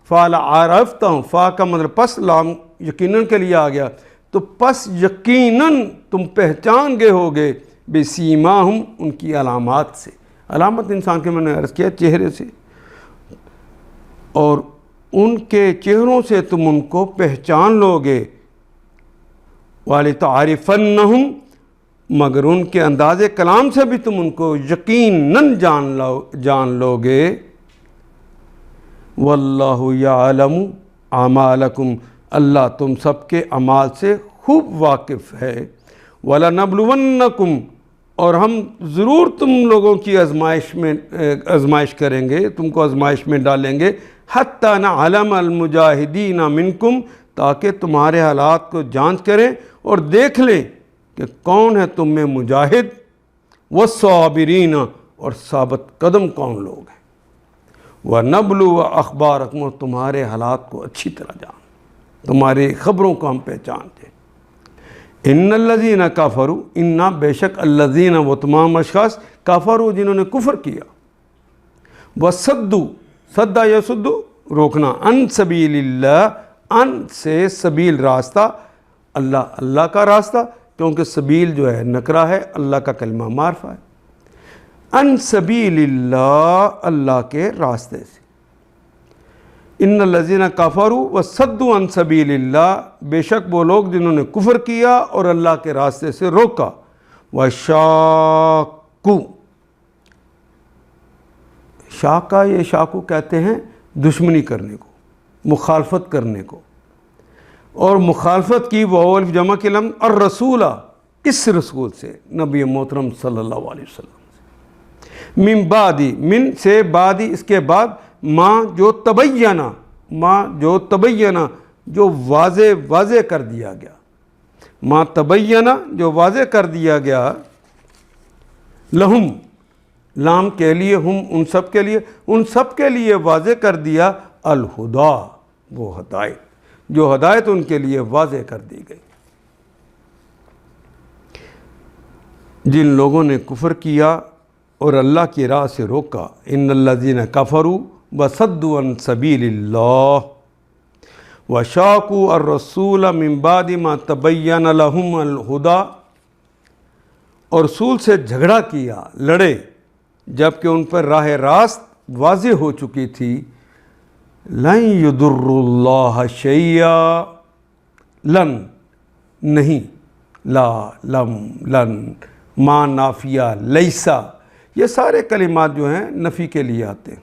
فَلَعَرَفْتَهُمْ، فا کا مطلب پس، لام یقیناً کے لیے آ گیا، تو پس یقیناً تم پہچان گئے ہوگے، بسیماہم ان کی علامات سے، علامت انسان کے میں نے عرض کیا چہرے سے، اور ان کے چہروں سے تم ان کو پہچان لو گے، وَلِتَعْرِفَنَّهُمْ مگر ان کے انداز کلام سے بھی تم ان کو یقیناً جان لو گے۔ واللہ یعلم اعمالکم، اللہ تم سب کے اعمال سے خوب واقف ہے۔ وَلَنَبْلُوَنَّكُمْ اور ہم ضرور تم لوگوں کی آزمائش کریں گے، تم کو آزمائش میں ڈالیں گے، حتیٰ نعلم المجاہدین منکم تاکہ تمہارے حالات کو جانچ کریں اور دیکھ لیں کہ کون ہے تم میں مجاہد، والصابرین اور ثابت قدم کون لوگ ہیں، وَنَبْلُوَ أَخْبَارَكُمْ اور تمہارے حالات کو اچھی طرح جان، تمہاری خبروں کو ہم پہچانتے ہیں۔ ان الذین کفروا، ان بے شک الذین وہ تمام اشخاص، کفروا جنہوں نے کفر کیا، وصدوا صدا یصد روکنا، ان سبیل اللہ، ان سے سبیل راستہ، اللہ کا راستہ، کیونکہ سبیل جو ہے نکرہ ہے، اللہ کا کلمہ معرفہ ہے، ان سبیل اللہ اللہ کے راستے سے۔ ان الذین کفروا وصدوا عن سبیل اللہ، بے شک وہ لوگ جنہوں نے کفر کیا اور اللہ کے راستے سے روکا، وشاقوا، شاقہ یہ شاقو کہتے ہیں دشمنی کرنے کو، مخالفت کرنے کو، اور مخالفت کی وہ الف جمع کے لفظ الرسول، اس رسول سے، نبی محترم صلی اللہ علیہ وسلم سے، من بعدی، من سے بعدی اس کے بعد، ما جو تبینہ، ما جو تبینہ جو واضح کر دیا گیا، ما تبینہ جو واضح کر دیا گیا، لہم لام کے لیے، ہم ان سب کے لیے واضح کر دیا، الہدا وہ ہدایت، جو ہدایت ان کے لیے واضح کر دی گئی۔ جن لوگوں نے کفر کیا اور اللہ کی راہ سے روکا، ان الذین کفروا وصدوا عن سبیل اللہ وشاقوا الرسول من بعد ما تبین لهم الہدی، اور رسول سے جھگڑا کیا، لڑے، جب کہ ان پر راہ راست واضح ہو چکی تھی۔ لن یضر اللہ شیئا، لن نہیں، لا، لم، لن، ما نافیہ، لیسا، یہ سارے کلمات جو ہیں نفی کے لیے آتے ہیں۔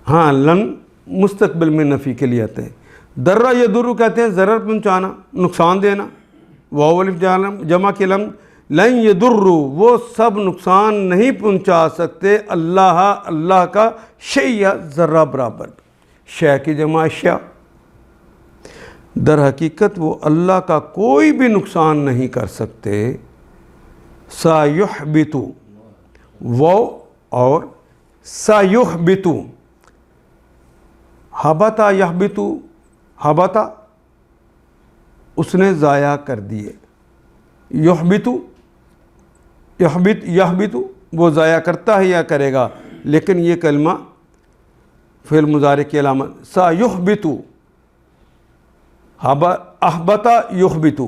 ہاں، لن مستقبل میں نفی کے لیے آتے ہیں۔ درہ یدر کہتے ہیں ضرر پہنچانا، نقصان دینا۔ واو الف جمع کے لم، لن یضروا، وہ سب نقصان نہیں پہنچا سکتے اللہ کا شیء، ذرہ برابر، شے کی جمع اشیاء۔ در حقیقت وہ اللہ کا کوئی بھی نقصان نہیں کر سکتے۔ سایحبط، وہ اور سایحبط، حبطا یحبط، حبطا اس نے ضائع کر دیے، یحبط، یحبط وہ ضائع کرتا ہے یا کرے گا، لیکن یہ کلمہ فعل مضارع کی علامت، سایحبط، احبط یحبط،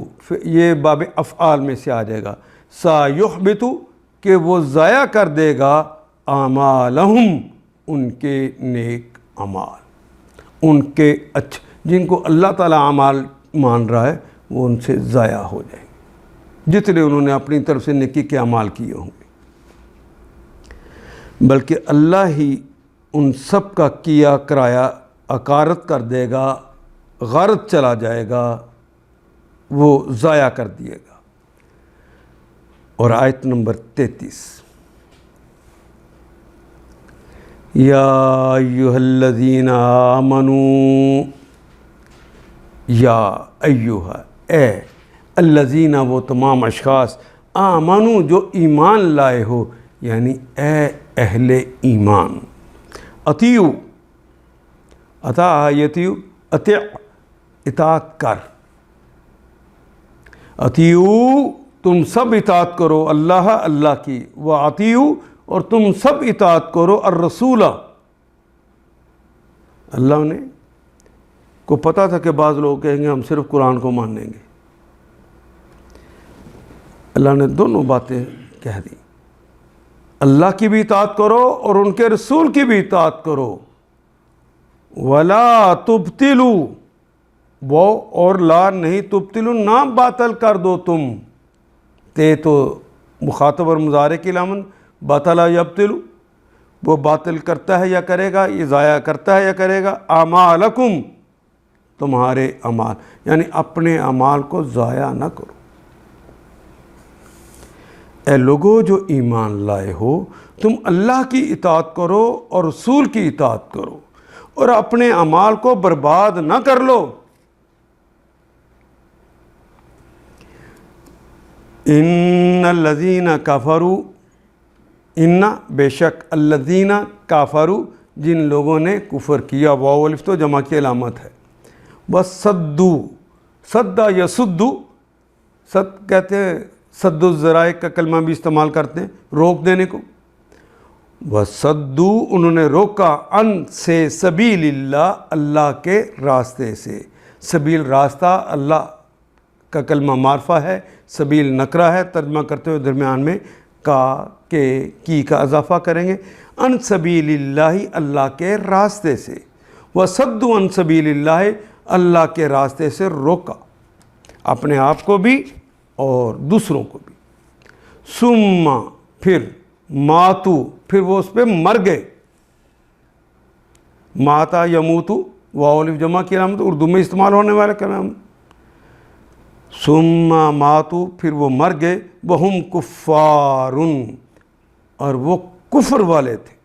یہ باب افعال میں سے آ جائے گا۔ سایحبط کہ وہ ضائع کر دے گا، اعمالہم ان کے نیک اعمال، ان کے اچھے، جن کو اللہ تعالیٰ اعمال مان رہا ہے وہ ان سے ضائع ہو جائیں گے، جتنے انہوں نے اپنی طرف سے نیکی کے اعمال کیے ہوں گے۔ بلکہ اللہ ہی ان سب کا کیا کرایا اکارت کر دے گا، غارت چلا جائے گا، وہ ضائع کر دیے گا۔ اور آیت نمبر 33، یا ایھا الذین آمنوا، یا ایھا، اے، الذین وہ تمام اشخاص، آمنوا جو ایمان لائے ہو، یعنی اے اہل ایمان، اطیعوا، اطاع یطیع، اطیع اطاعت کر، اطیعوا تم سب اطاعت کرو اللہ کی، واطیعوا اور تم سب اطاعت کرو الرسول، اللہ نے کو پتہ تھا کہ بعض لوگ کہیں گے ہم صرف قرآن کو مانیں گے، اللہ نے دونوں باتیں کہہ دی، اللہ کی بھی اطاعت کرو اور ان کے رسول کی بھی اطاعت کرو۔ ولا تبطلوا، وہ اور لا نہیں، تبطلوا نہ باطل کر دو تم، تے تو مخاطب اور مضارع کی علامت، باطل یبطل، وہ باطل کرتا ہے یا کرے گا، یہ ضائع کرتا ہے یا کرے گا، اعمالکم تمہارے اعمال، یعنی اپنے اعمال کو ضائع نہ کرو۔ اے لوگو جو ایمان لائے ہو، تم اللہ کی اطاعت کرو اور رسول کی اطاعت کرو اور اپنے اعمال کو برباد نہ کر لو۔ ان الذین کفروا، ان بے شک، الذین کفروا جن لوگوں نے کفر کیا، واو الف تو جمع کی علامت ہے، وصدوا، صد یصد، صد کہتے ہیں، صد الذرائع کا کلمہ بھی استعمال کرتے ہیں روک دینے کو، وصدوا انہوں نے روکا، عن سے سبیل اللہ اللہ کے راستے سے، سبیل راستہ اللہ کا کلمہ معرفہ ہے، سبیل نکرہ ہے، ترجمہ کرتے ہوئے درمیان میں کا کے کی کا اضافہ کریں گے، عن سبیل اللہ اللہ کے راستے سے، وصدوا عن سبیل اللہ اللہ کے راستے سے روکا، اپنے آپ کو بھی اور دوسروں کو بھی، ثم پھر، ماتو پھر وہ اس پہ مر گئے، ماتا یموتو واو الف جمع کی علامت اردو میں استعمال ہونے والا کلام، ثم ماتو پھر وہ مر گئے، وہم کفار اور وہ کفر والے تھے،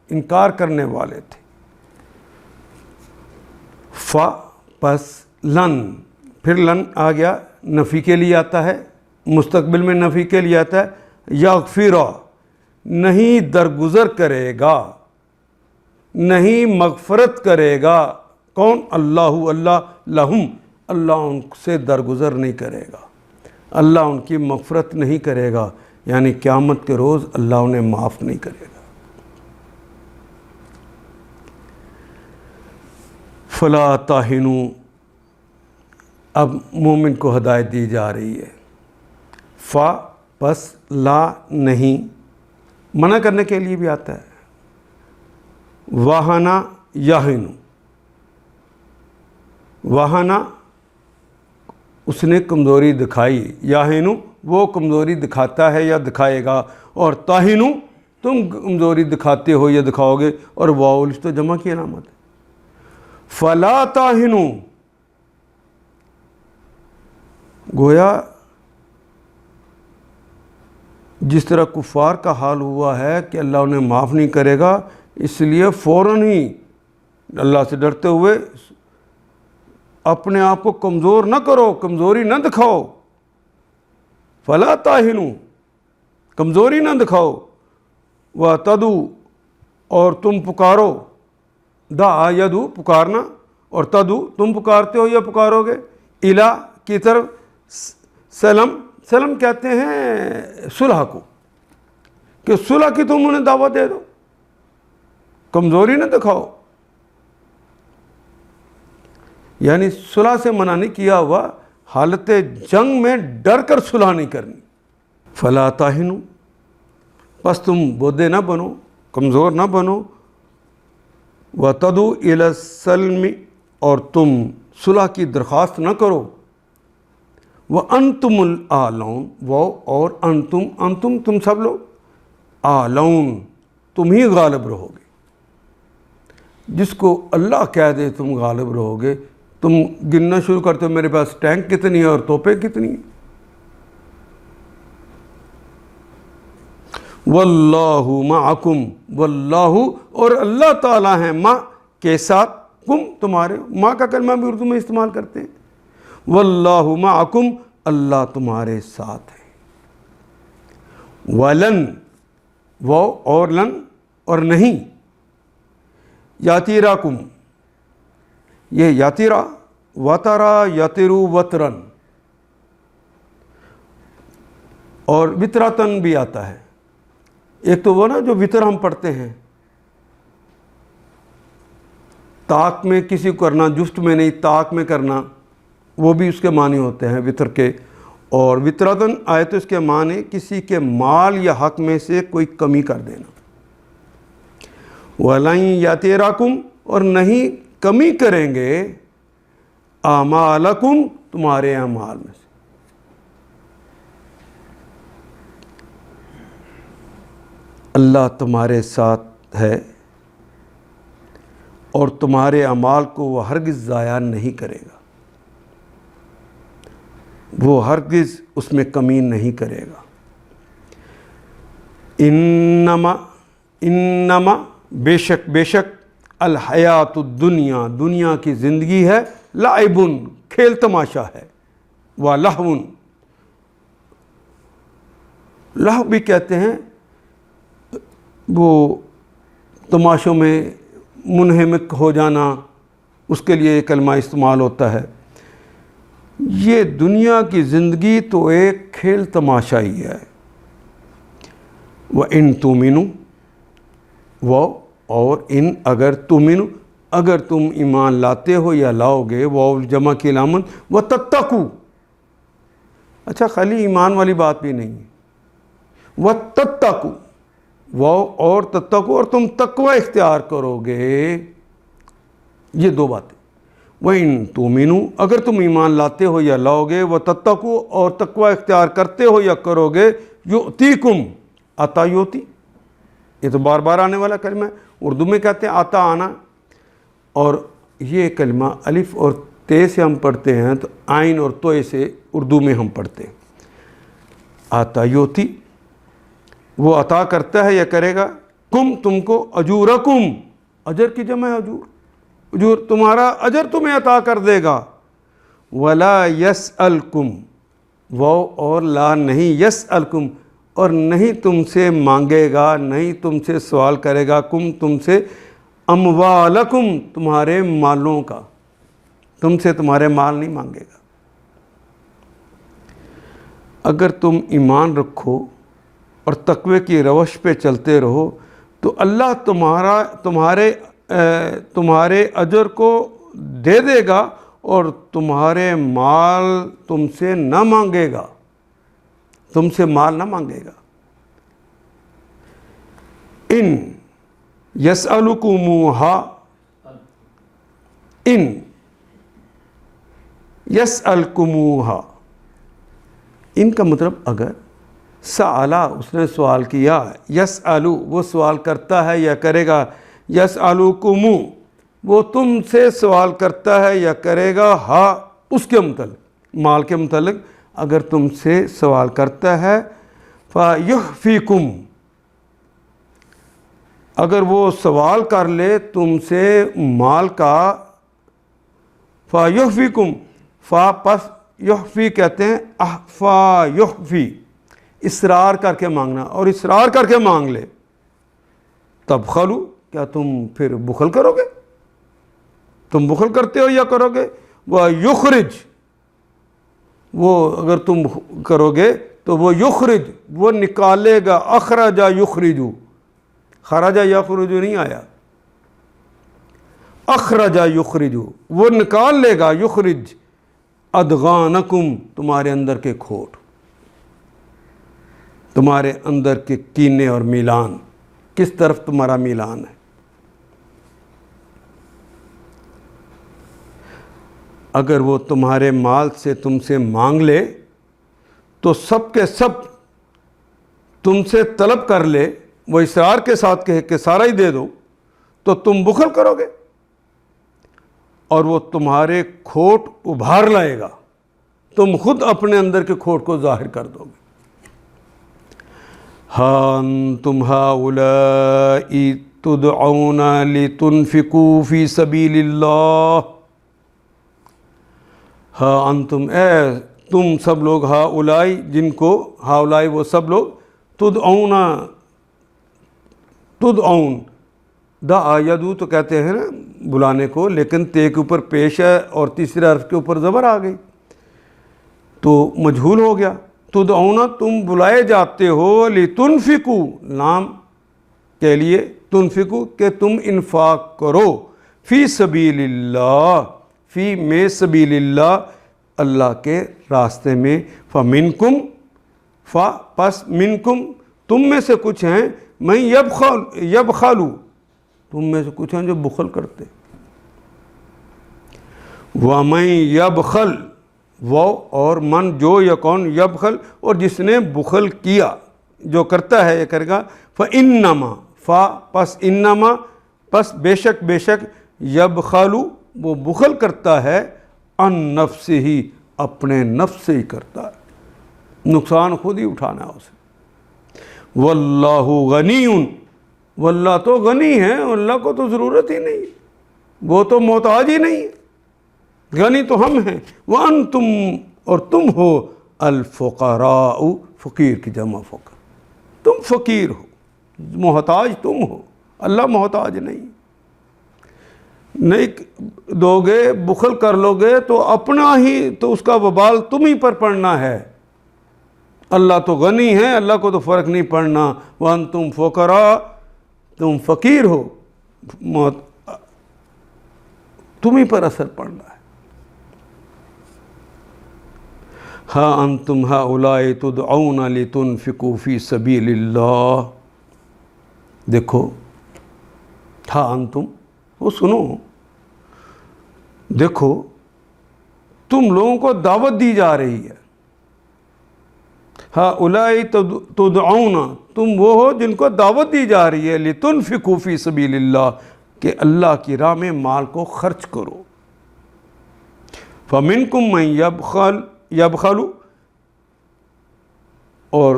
انکار کرنے والے تھے، پس لن، پھر لن آ گیا نفی کے لیے آتا ہے، مستقبل میں نفی کے لیے آتا ہے، یغفر نہیں درگزر کرے گا، نہیں مغفرت کرے گا، کون؟ اللہ، اللہ لہم، اللہ ان سے درگزر نہیں کرے گا، اللہ ان کی مغفرت نہیں کرے گا، یعنی قیامت کے روز اللہ انہیں معاف نہیں کرے گا۔ فلا تاہنوا، اب مومن کو ہدایت دی جا رہی ہے۔ فا پس لا نہیں، منع کرنے کے لیے بھی آتا ہے۔ واہنا یاہنو، واہنا اس نے کمزوری دکھائی، یاہنو وہ کمزوری دکھاتا ہے یا دکھائے گا، اور تاہنو تم کمزوری دکھاتے ہو یا دکھاؤ گے، اور واو تو جمع کی علامت ہے۔ فلا تاہنو، گویا جس طرح کفار کا حال ہوا ہے کہ اللہ انہیں معاف نہیں کرے گا، اس لیے فوراً ہی اللہ سے ڈرتے ہوئے اپنے آپ کو کمزور نہ کرو، کمزوری نہ دکھاؤ۔ فلا تاہنوا، کمزوری نہ دکھاؤ، وَتَدُوا اور تم پکارو، دعا یدعو پکارنا، اور تدعو تم پکارتے ہو یا پکارو گے، الا کی طرف، سلم، سلم کہتے ہیں صلح کو، کہ صلح کی تم انہیں دعوت دے دو، کمزوری نہ دکھاؤ، یعنی صلح سے منع نہیں کیا ہوا، حالت جنگ میں ڈر کر صلح نہیں کرنی۔ فلا تاہنوا، بس تم بودے نہ بنو، کمزور نہ بنو، وَتَدُوا إِلَى السَّلْمِ اور تم صلح کی درخواست نہ کرو، وَأَنْتُمُ الْأَعْلَوْنَ وہ اور انتم تم سب لوگ، اعلون تم ہی غالب رہو گے۔ جس کو اللہ کہہ دے تم غالب رہو گے، تم گننا شروع کرتے ہو میرے پاس ٹینک کتنی ہے اور توپیں کتنی ہیں۔ واللہ معکم، واللہ اور اللہ تعالیٰ ہیں، مع کے ساتھ، کم تمہارے، مع کا کلمہ بھی اردو میں استعمال کرتے ہیں۔ واللہ معکم، اللہ تمہارے ساتھ ہے۔ ولن وہ اور لن اور نہیں، یاتیراکم یہ یاتیرا، وترا یترو وترن، اور وتراتن بھی آتا ہے۔ ایک تو وہ نا جو وطر ہم پڑھتے ہیں، طاق میں کسی کو کرنا، جفت میں نہیں طاق میں کرنا، وہ بھی اس کے معنی ہوتے ہیں وطر کے۔ اور وطراتن آئے تو اس کے معنی کسی کے مال یا حق میں سے کوئی کمی کر دینا۔ وَلَن یَتِرَکُم اور نہیں کمی کریں گے، اعمالکم تمہارے اعمال میں سے۔ اللہ تمہارے ساتھ ہے اور تمہارے اعمال کو وہ ہرگز ضائع نہیں کرے گا، وہ ہرگز اس میں کمی نہیں کرے گا۔ انما بے شک الحیات الدنیا دنیا کی زندگی ہے، لعبن کھیل تماشا ہے، ولہو لہو بھی کہتے ہیں وہ تماشوں میں منہمک ہو جانا، اس کے لیے کلمہ استعمال ہوتا ہے۔ یہ دنیا کی زندگی تو ایک کھیل تماشا ہی ہے۔ وَإِن تُؤْمِنُوا وہ اور ان اگر تؤمنوا اگر تم ایمان لاتے ہو یا لاؤ گے، وہ جمع کی علامت، وَتَتَّقُوا اچھا خالی ایمان والی بات بھی نہیں ہے، وَتَتَّقُوا وہ اور تتقوا اور تم تقوی اختیار کرو گے، یہ دو باتیں۔ وَإِن تُؤْمِنُوا اگر تم ایمان لاتے ہو یا لاؤ گے، وَتَتَّقُوا اور تقوی اختیار کرتے ہو یا کرو گے، یؤتیکم عطا یوتی، یہ تو بار بار آنے والا کلمہ ہے، اردو میں کہتے ہیں عطا آنا، اور یہ کلمہ الف اور تے سے ہم پڑھتے ہیں تو عین اور توئے سے اردو میں ہم پڑھتے ہیں۔ عطا یوتی وہ عطا کرتا ہے یا کرے گا، کم تم کو، اجورکم اجر کی جمع ہے اجور تمہارا اجر تمہیں عطا کر دے گا۔ ولا یسألکم وہ اور لا نہیں، یسألکم اور نہیں تم سے مانگے گا، نہیں تم سے سوال کرے گا، کم تم سے، اموالکم تمہارے مالوں کا، تم سے تمہارے مال نہیں مانگے گا۔ اگر تم ایمان رکھو اور تقوی کی روش پہ چلتے رہو تو اللہ تمہارے اجر کو دے دے گا اور تمہارے مال تم سے نہ مانگے گا، تم سے مال نہ مانگے گا۔ ان یسألکموہا، ان یسألکموہا، ان کا مطلب اگر، سألا اس نے سوال کیا، یسألو وہ سوال کرتا ہے یا کرے گا، یسألکمو وہ تم سے سوال کرتا ہے یا کرے گا، ہا اس کے متعلق، مال کے متعلق اگر تم سے سوال کرتا ہے، فَيُحْفِكُمْ اگر وہ سوال کر لے تم سے مال کا، فَيُحْفِكُمْ فا پس یحفی کہتے ہیں احفا یحفی، اصرار کر کے مانگنا، اور اصرار کر کے مانگ لے، تبخلو کیا تم پھر بخل کرو گے؟ تم بخل کرتے ہو یا کرو گے؟ وہ یخرج وہ اگر تم کرو گے تو وہ یخرج وہ نکالے گا، اخرجا یخرجو، خرجا یخرجو نہیں آیا، اخرجا یخرجو وہ نکال لے گا، یخرج ادغانکم تمہارے اندر کے کھوٹ، تمہارے اندر کے کینے اور میلان، کس طرف تمہارا میلان ہے۔ اگر وہ تمہارے مال سے تم سے مانگ لے تو سب کے سب تم سے طلب کر لے، وہ اصرار کے ساتھ کہے کہ سارا ہی دے دو، تو تم بخل کرو گے اور وہ تمہارے کھوٹ ابھار لائے گا، تم خود اپنے اندر کے کھوٹ کو ظاہر کر دو گے۔ ہاں انتم ہؤلاء تدعون لتنفقوا فی سبیل اللہ، ہاں انتم اے تم سب لوگ، ہؤلاء جن کو، ہؤلاء وہ سب لوگ، تدعون دعا یدعو تو کہتے ہیں نا بلانے کو، لیکن تے کے اوپر پیش ہے اور تیسرے حرف کے اوپر زبر آ گئی تو مجہول ہو گیا۔ تدعون تم بلائے جاتے ہو، لتنفقوا نام کے لیے، تنفقوا کہ تم انفاق کرو، فی سبیل اللہ، فی میں سبیل اللہ اللہ کے راستے میں، فمنکم پس منکم تم میں سے کچھ ہیں، من یبخلو تم میں سے کچھ ہیں جو بخل کرتے، وَمَن یبخل وہ اور من جو یا کون، یبخل اور جس نے بخل کیا، جو کرتا ہے یہ کرے گا، فَإِنَّمَا پس انما پس بے شک یبخلو وہ بخل کرتا ہے، عن نفسہ ہی اپنے نفس سے ہی کرتا ہے، نقصان خود ہی اٹھانا ہے اسے۔ واللہ غنی واللہ تو غنی ہے، اللہ کو تو ضرورت ہی نہیں، وہ تو محتاج ہی نہیں، غنی تو ہم ہیں، وانتم اور تم ہو الفقراء فقیر کی جمع فقر، تم فقیر ہو، محتاج تم ہو، اللہ محتاج نہیں دو گے، بخل کر لو گے تو اپنا ہی تو اس کا وبال تم ہی پر پڑنا ہے، اللہ تو غنی ہے، اللہ کو تو فرق نہیں پڑنا، وانتم فقراء تم فقیر ہو، تم ہی پر اثر پڑنا ہے۔ ہاں انتم ہؤلاء تدعون لتنفقوا فی سبیل اللہ، دیکھو ہاں انتم وہ سنو، دیکھو تم لوگوں کو دعوت دی جا رہی ہے، ہؤلاء تدعون تم وہ ہو جن کو دعوت دی جا رہی ہے، لتنفقوا فی سبیل اللہ کہ اللہ کی راہ میں مال کو خرچ کرو، فمنکم من یبخل اور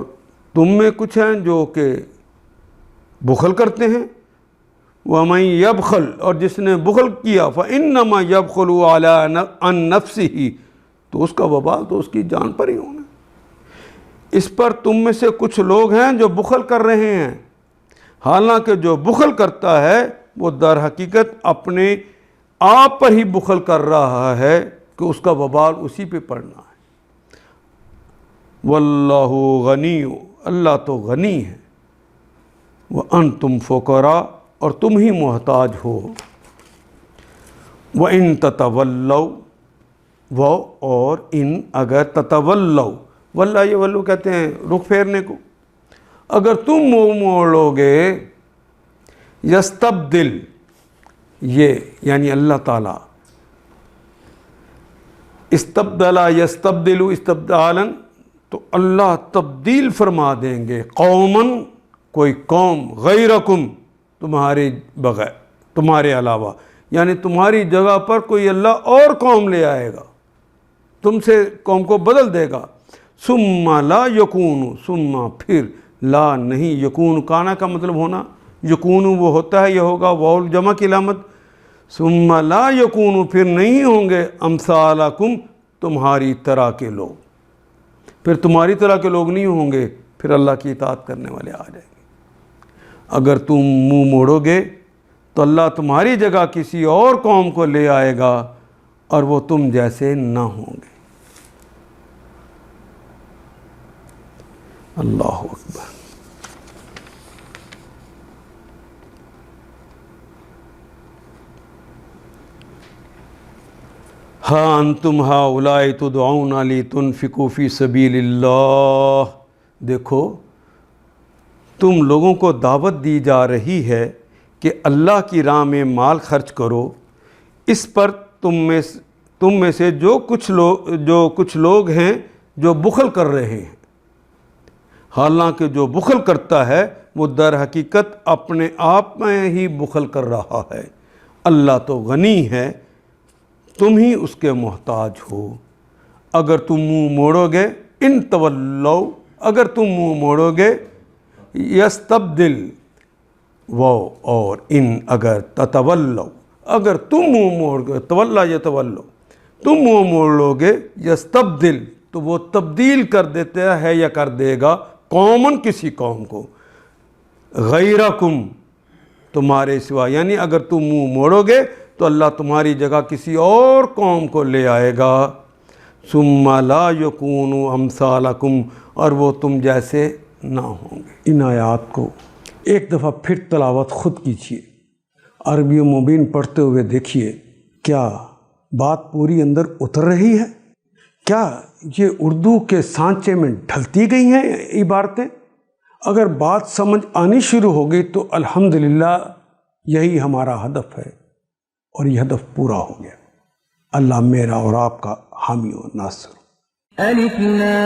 تم میں کچھ ہیں جو کہ بخل کرتے ہیں، وَمَن یبخل اور جس نے بخل کیا، فَإِنَّمَا یبخل عَن نَفْسِهِ تو اس کا وبال تو اس کی جان پر ہی ہونا۔ اس پر تم میں سے کچھ لوگ ہیں جو بخل کر رہے ہیں، حالانکہ جو بخل کرتا ہے وہ در حقیقت اپنے آپ پر ہی بخل کر رہا ہے کہ اس کا وبال اسی پہ پڑنا ہے۔ واللہ غنی، اللہ تو غنی ہے، وانتم فقراء، اور تم ہی محتاج ہو، وان تتولوا، وہ اور ان اگر تتولوا، واللہ یہ ولو کہتے ہیں رخ پھیرنے کو، اگر تم منہ موڑو گے، یستبدل، یہ یعنی اللہ تعالیٰ، استبدلا یستبدل استبدالا، تو اللہ تبدیل فرما دیں گے، قوماً، کوئی قوم، غیرکم، تمہارے بغیر، تمہارے علاوہ، یعنی تمہاری جگہ پر کوئی اللہ اور قوم لے آئے گا، تم سے قوم کو بدل دے گا، ثم لا یکون، ثم پھر، لا نہیں، یکون کانا کا مطلب ہونا، یکون وہ ہوتا ہے، یہ ہوگا واو جمع کی علامت، ثم لا یکون، پھر نہیں ہوں گے، امثالکم، تمہاری طرح کے لوگ، پھر تمہاری طرح کے لوگ نہیں ہوں گے، پھر اللہ کی اطاعت کرنے والے آ جائیں گے۔ اگر تم منہ موڑو گے تو اللہ تمہاری جگہ کسی اور قوم کو لے آئے گا اور وہ تم جیسے نہ ہوں گے۔ اللہ اکبر۔ ہاں انتم ہؤلاء تدعون لتنفقوا فی سبیل اللہ، دیکھو تم لوگوں کو دعوت دی جا رہی ہے کہ اللہ کی راہ میں مال خرچ کرو، اس پر تم میں سے جو کچھ لوگ ہیں جو بخل کر رہے ہیں، حالانکہ جو بخل کرتا ہے وہ در حقیقت اپنے آپ میں ہی بخل کر رہا ہے، اللہ تو غنی ہے، تم ہی اس کے محتاج ہو۔ اگر تم منہ موڑو گے، ان تولوا، اگر تم منہ موڑو گے، یستبدل، وہ اور ان اگر تتولوا، اگر تم منہ موڑ گے، تولا یتولوا، تم منہ موڑ لو گے، یستبدل، تو وہ تبدیل کر دیتا ہے یا کر دے گا، قوماً، کسی قوم کو، غیرکم، تمہارے سوا، یعنی اگر تم منہ موڑو گے تو اللہ تمہاری جگہ کسی اور قوم کو لے آئے گا، ثم لا یکونوا امثالکم، اور وہ تم جیسے نہ ہوں گے۔ ان آیات کو ایک دفعہ پھر تلاوت خود کیجیے، عربی و مبین پڑھتے ہوئے دیکھیے، کیا بات پوری اندر اتر رہی ہے؟ کیا یہ اردو کے سانچے میں ڈھلتی گئی ہیں عبارتیں؟ اگر بات سمجھ آنی شروع ہو گئی تو الحمدللہ یہی ہمارا ہدف ہے، اور یہ ہدف پورا ہو گیا۔ اللہ میرا اور آپ کا حامی و ناصر۔ الف لام